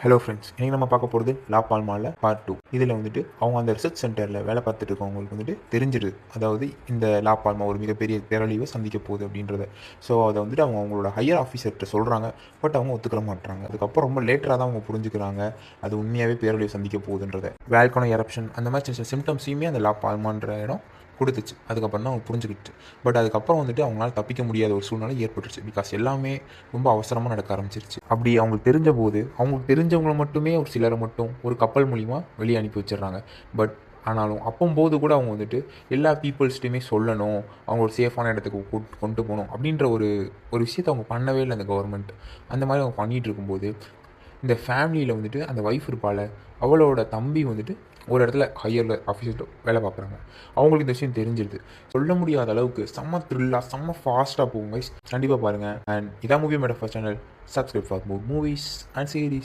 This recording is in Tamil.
ஹலோ ஃப்ரெண்ட்ஸ், இன்றைக்கி நம்ம பார்க்க போகிறது லா பால்மாவில் பார்ட் 2. இதில் வந்துட்டு அவங்க அந்த ரிசர்ச் சென்டரில் வேலை பார்த்துட்டு இருக்கவங்களுக்கு வந்துட்டு தெரிஞ்சிடுது, அதாவது இந்த லா பால்மா ஒரு மிகப்பெரிய பேரழிவை சந்திக்க போகுது அப்படின்றத. ஸோ அதை வந்துட்டு அவங்களோட ஹையர் ஆஃபீஸர்கிட்ட சொல்கிறாங்க. பட் அவங்க ஒத்துக்கிற மாட்டுறாங்க. அதுக்கப்புறம் ரொம்ப லேட்டராக தான் அவங்க புரிஞ்சுக்கிறாங்க அது உண்மையாகவே பேரழிவை சந்திக்க போகுதுன்றதை. வேல்கானோ எரப்ஷன் அந்த மாதிரி சின்ன சிம்டம்ஸையுமே அந்த லா பால்மான்ற இடம் கொடுத்துச்சு. அதுக்கப்புறம் தான் அவங்க புரிஞ்சுக்கிட்டு. பட் அதுக்கப்புறம் வந்துட்டு அவங்களால தப்பிக்க முடியாத ஒரு சூழ்நிலை ஏற்பட்டுருச்சு. பிகாஸ் எல்லாமே ரொம்ப அவசரமாக நடக்க ஆரம்பிச்சிருச்சு. அப்படி அவங்களுக்கு தெரிஞ்ச போது அவங்களுக்கு தெரிஞ்சவங்களை மட்டுமே ஒரு சிலரை மட்டும் ஒரு கப்பல் மூலிமா வெளியே அனுப்பி வச்சிடுறாங்க. பட் ஆனாலும் அப்போம்போது கூட அவங்க வந்துட்டு எல்லா பீப்புள்ஸ்ட்டையுமே சொல்லணும், அவங்க ஒரு சேஃபான இடத்துக்கு கொண்டு போகணும் அப்படின்ற ஒரு விஷயத்தை அவங்க பண்ணவே இல்லை அந்த கவர்மெண்ட். அந்த மாதிரி அவங்க பண்ணிகிட்டு இருக்கும்போது இந்த ஃபேமிலியில் வந்துட்டு அந்த ஒய்ஃப் இருப்பாள், அவளோட தம்பி வந்துட்டு ஒரு இடத்துல ஹையர் ஆஃபீஸில் வேலை பார்க்குறாங்க. அவங்களுக்கு இந்த விஷயம் தெரிஞ்சிருது. சொல்ல முடியாத அளவுக்கு செம்ம த்ரில்லாக செம்ம ஃபாஸ்ட்டாக போகும் கைஸ். கண்டிப்பாக பாருங்கள். அண்ட் இதான் movie made first channel. Subscribe for more movies and series.